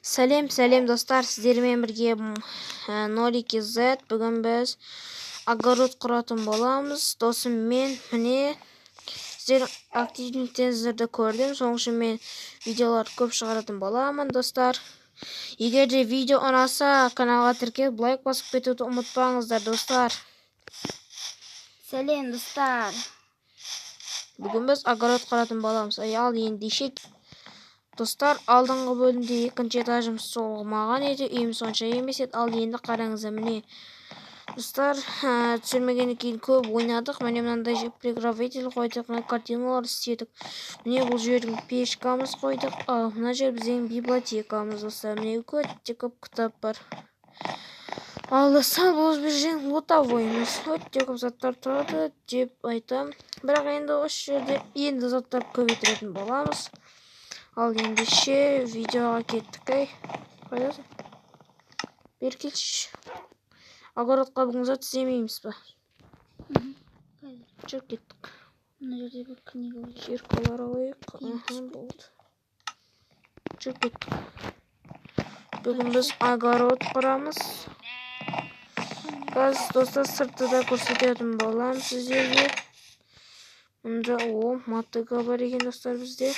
Сәлем достар, сіздермен бірге 02Z. Бүгін біз огород құратын боламыз. Досыммен міне сіздер активниеттеріңізді көрдім. Соның үшін мен видеолар көп шығаратын боламын, достар. Егер де видео ұнаса, каналға тіркеліп лайк басып кетуді ұмытпаңыздар, достар. Сәлем, достар. Бүгін біз огород құратын боламыз. Ал ендеше достар, алдыңғы бөлімде екінші этажымыз соғылмаған еді, үйіміз сонша емес еді. Ал енді қараңыз, міне достар, түсірмегеннен кейін көп ойнадық. Міне мынандай приготовитель қойдық, мына картиналар істедік. Міне бұл жердің пешкамыз қойдық. Ал мына жер біздің библиотекамыз, достар. Міне өте көп кітап бар. Ал достар, бұл біздің лотовойымыз. Өте көп заттар тұрады деп айтам. Бірақ енді осы жерде енді заттар көбейтетін боламыз. Ал ендеше видеоға кеттік. Қойдасың? Бер келші. Огородқа бүгін зат істемейміз ба? Жүр, кеттік. Мына жерде бір книга бар. Зеркалар алайық. Болды. Жүр, кеттік. Бүгін біз огород құрамыз. Қазір достар, сыртты да көрсететін болам сіздерге. Мұнда мотыга бар екен, достар, бізде.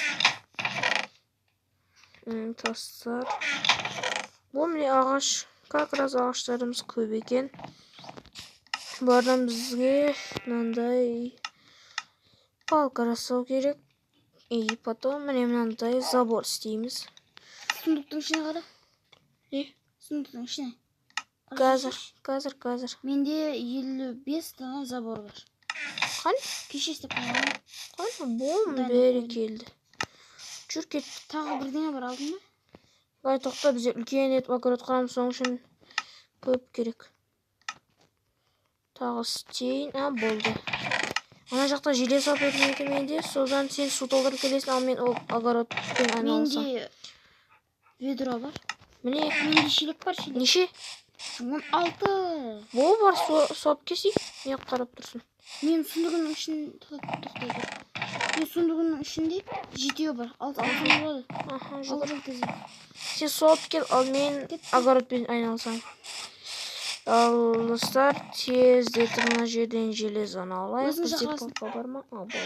Тастар. Бұл міне ағаш. Как раз ағаштарымыз көп екен. Бұлардан бізге мынандай палка жасау керек. И потом міне мынандай забор істейміз. Сундықтың ішіне қара. Не? Сундықтың ішіне. Қазір. Менде 55 дана забор бар. Қан? Кеше істеп қойған. Қан? Бұл бері келді. Жүр, кет. Тағы бірдеңе бар, алдың ба? Бай, тоқта, бізде үлкен етіп огород құрамыз, соның үшін көп керек. Тағы істейін. Болды. Ана жақта желез алып етмейді менде. Содан сен су толтырып келесің, ал мен огородпен айналысам. Менде ведро бар. Міне. Менде шелек бар, шелек. Неше? 16. Бұл бар, суап кесейік. Не қарап тұрсын? Мен сундығының ішін тоқтайды. Мен сундығының ішінде 7 бар. 6 болады. Жүгір. Сен суап кел, ал мен огородпен айналысам. Ал достар, тездетіп мына жерден железаны алайық. Өзің жақырасың. Бар ма? Болды.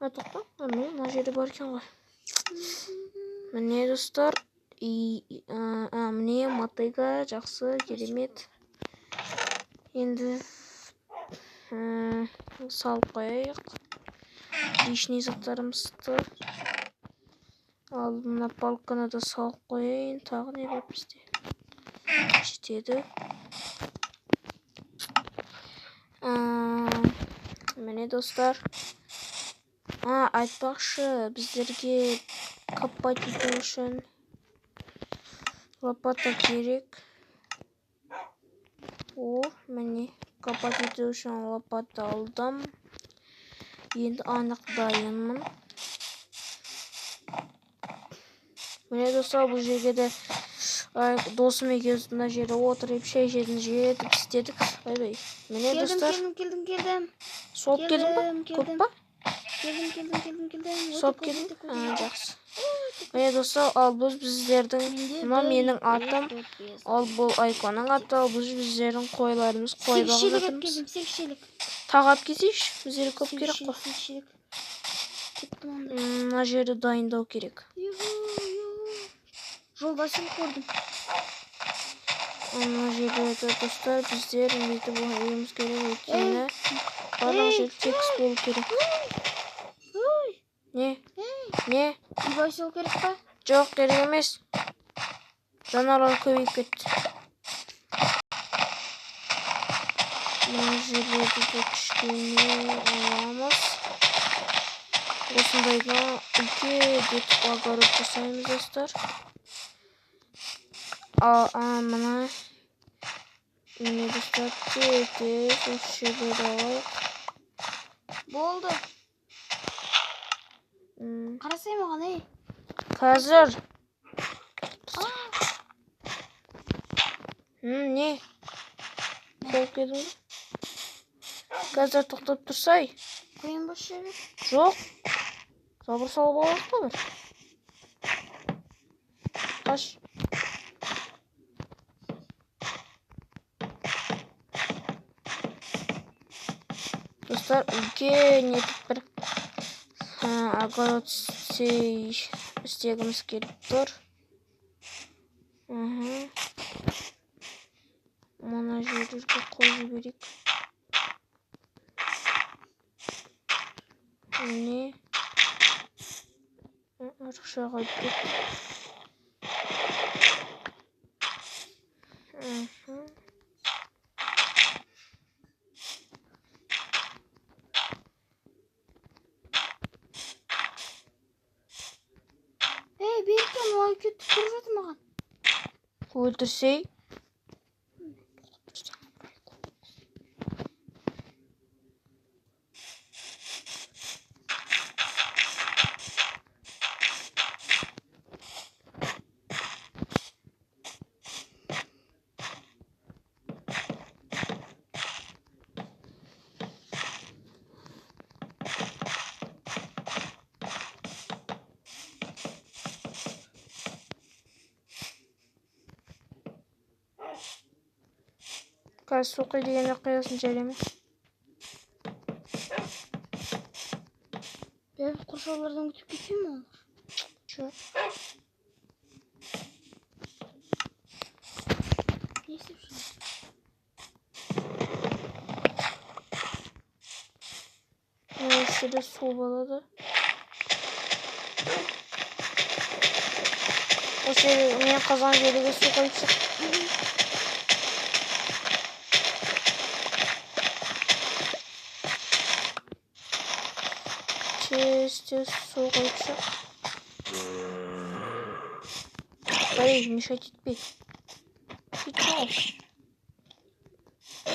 Тоқта, мына жерде бар екен ғой. Міне достар, міне мотыга, жақсы, керемет. Енді салып қойайық. Лишний заттарымызды. Ал мына палканы да салып қойайын. Тағы не бар бізде? Жетеді. Міне достар. Айтпақшы, біздерге копать ету үшін лопата керек. Міне копать ету үшін лопата алдым. Енді анық дайынмын. Міне достар, бұл жерге де досым екеуміз мына жерде отырып шай ішетін жетіп істедік. Бай-бай. Міне достар. Келдім. Соғып келдің ба? Көп па? Келдім. Соғып келдің? Жақсы. Міне достар, ал бұл біздердің, менің атым, ал бұл Айконың аты, ал бұл біздердің қойларымыз, қой бағып жатырмыз. 8 шелек. Тағап кетейш, біздері көп керек қой. Мына жерді дайындау керек. Жолда шелек көрдім. Мына жерді достар, біздер үмбейті болғайымыз керек өткені. Барлық жер текст болу керек. Не? Үйбай сол керек па? Жоқ, керек емес. Жанарлар көбейіп кетті. Мына жерлерді де кішкене аламыз. Осындайда үлкейтіп огород жасаймыз, достар. Мына достар, тез осы жерлерді алайық. Болды. Қарасай маған, Қазір. Не? Болып келдің бе? Қазір тоқтап тұрсай. Қойын бос жерге. Жоқ. Забыр салып алайық па бір? ағаш. Достар, үлкен етіп бір огород істегіміз келіп тұр. Мына жерлерге қойып жіберейік. Міне. Арықша қойып кетті. Беркен, ой кетіп тұрып жатыр маған. Өлтірсей. Қазір су құй дегенде қиясын жайлеме. Беріп қоршаулардан өтіп кетпей ме олар? Жоқ. Не істеп жүрсің? Осы жерде су болады. Осы жерде мен қазған жерге су қойып шық. Тез су қойып шық. Ай, мешать етпей. Кетші.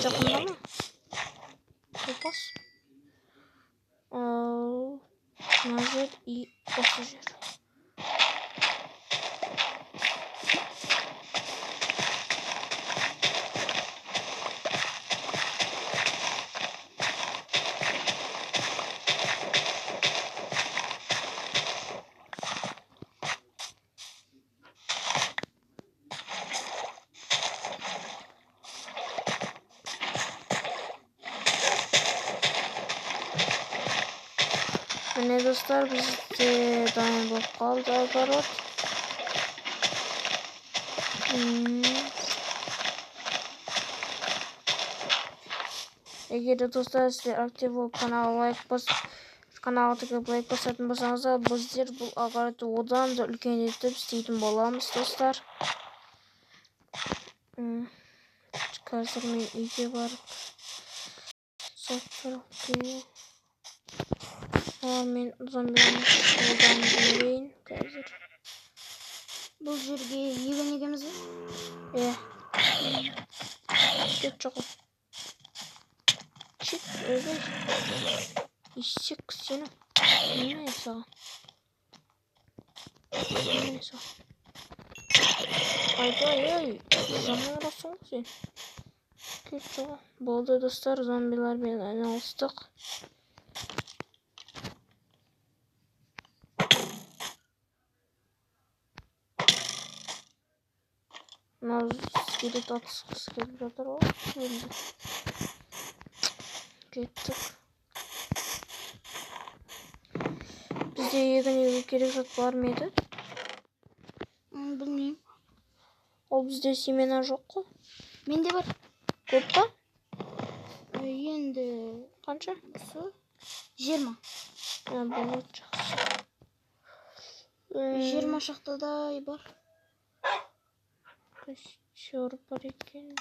Жақындама. Опас. Мына жер и осы жер. Міне достар, бізде дайын болып қалды огород. Егер достар сіздер актив болып каналға лайк басатын болсаңыздар, біздер бұл огородты одан да үлкендетіп істейтін боламыз достар. Қазір мен үйге барып заттар алып келейін. Мен зомбилерді қолдан жіберейін қазір. Бұл жерге егін егеміз бе? Кет жоғыл. Чек, өзің. Исек сені. Неме саған? Неме саған? Ай, жаман ұрасың сен. Кет жоғыл. Болды достар, зомбилермен айналыстық. Мынау скелет атысқысы келіп жатыр ғой. Өлді. Кеттік. Бізде егін егуге керек зат бар ма еді? Білмеймін. Ол бізде семена жоқ қой. Менде бар. Көп па? Енді Қанша? 20. Болады жақсы. 20 шақтадай бар. Костер бар екен.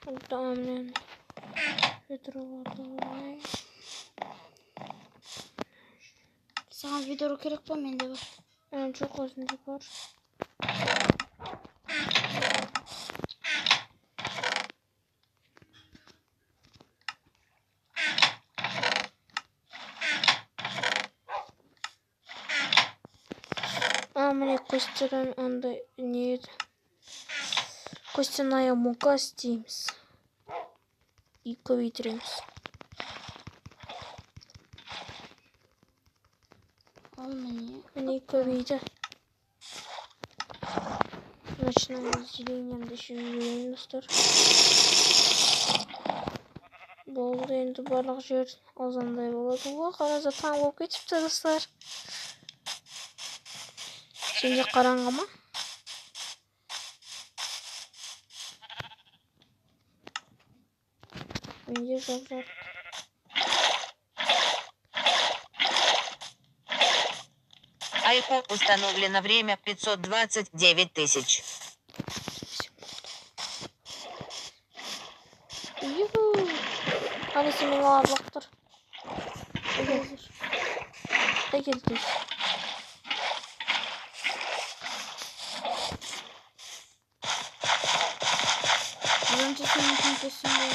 Мен ведроларды алайын. Саған ведро керек па? Менде бар. Жоқ, өзінде бар. Міне костерін андай не еді? Костяная мука істейміз. И көбейтіреміз. Ал міне. Міне көбейді. машинаны іздейін жүрейін достар. Болды, енді барлық жер азандай болады ғой. Қараңыздар, таң болып кетіпті достар. Сенде қараңғы ма? Менде жап-жарық. Айку установлено время 529 тысяч. Юху! Hadi senin ağırlıktır. Geldi. Önce senin kafasında.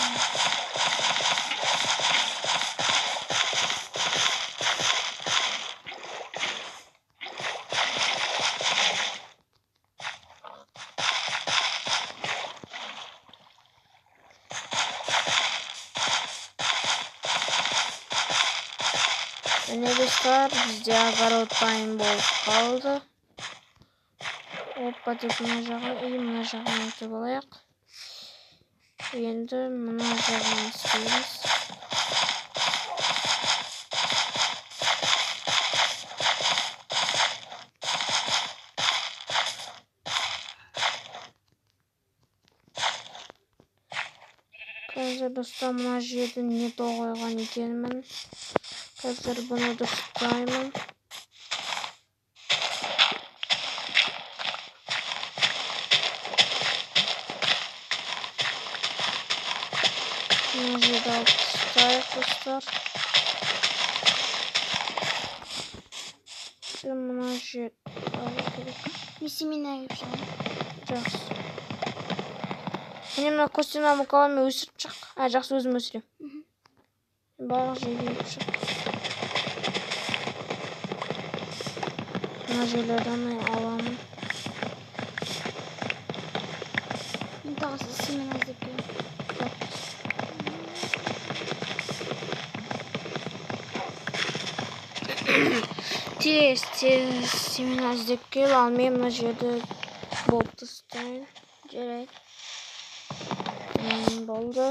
Mine dostlar, bizde огород dayım болып қалды. Опа деп мына жағын, мына жағын өтіп алайық. Енді мына жағын істейміз. Қазір достар, мына жерді не қойған екенмін. Қазір бұны дұрыстаймын. Мына жерді алып тастайық достар. Мына жерді алу керек. Несімен әйіпші? Жақсы. Міне мына костюм мукалами өсіріп шық. Жақсы, өзім өсірем. Барлық жерге өсіріп шық. Мына жерлерден аламын. Мен тағысы семен әздеп келем. Тез семен әздеп кел. Ал мен мына жерді болып тастайын. Жарайды. Болды.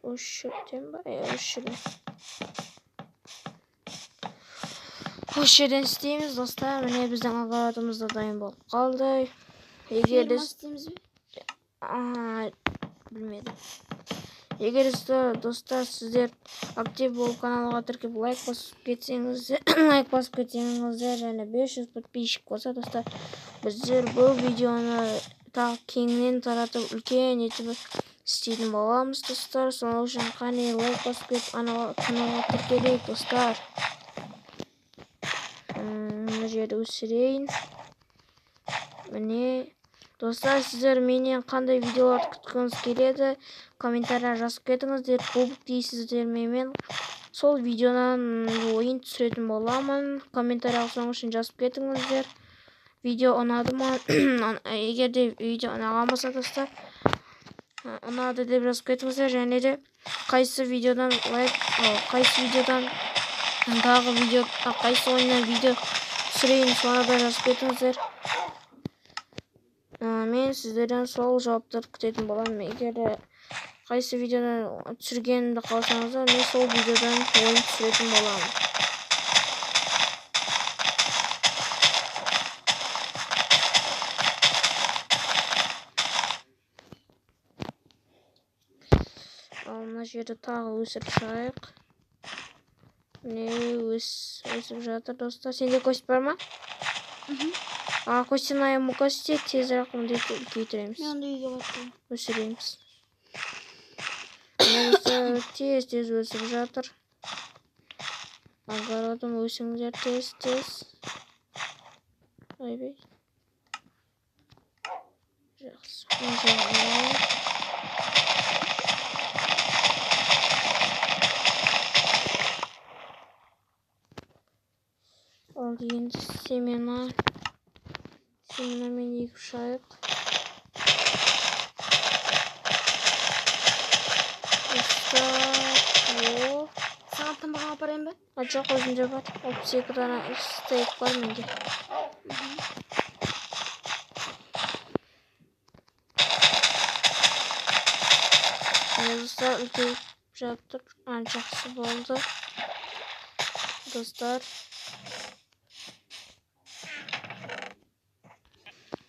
Осы жерден ба? Осы жерден. Осы жерден істейміз достар. Міне біздің огородымыз да дайын болып қалды. Егер де білмедім. Егер достар сіздер актив болып каналға тіркеп лайк басып кетсеңіздер, және 500 подписчик болса достар, біздер бұл видеоны тағы кеңінен таратып үлкен етіп істейтін боламыз достар. Соның үшін қане лайк басып кетіп каналға тіркелейік достар. Мына жерді өсірейін. Міне достар, сіздер менен қандай видеоларды күткіңіз келеді, комментария жазып кетіңіздер. Кубок дейсіздер, мен сол видеодан ойын түсіретін боламын. Комментария соның үшін жазып кетіңіздер. Видео ұнады ма? Егер де видео ұнаған болса достар, ұнады деп жазып кетіңіздер. Және де қайсы видеодан тағы видео, қайсы ойыннан видео түсірейін, соны да жазып кетіңіздер. Мен сіздерден сол жауаптарды күтетін боламын. Егер де қайсы видеодан түсіргенімді қаласаңыздар, мен сол видеодан ойын түсіретін боламын. Ал мына жерді тағы өсіріп шығайық. Міне өсіп жатыр достар. Сенде кость бар ма? Костяная мука істейік, тезірек міндетті үлкейтіреміз. Мен онда үйге баттым. Өсіреміз. Міне тез өсіп жатыр. Огородым өсіңдер тез. Ойбай. Жақсы. Ал енді семенамен екі шайық. Сағаттан баға апарайын ба? Жоқ, өзінде бар. 32 дана стейк бар менде. Dostlar үлкейіп жатыр. Жақсы болды. Достар.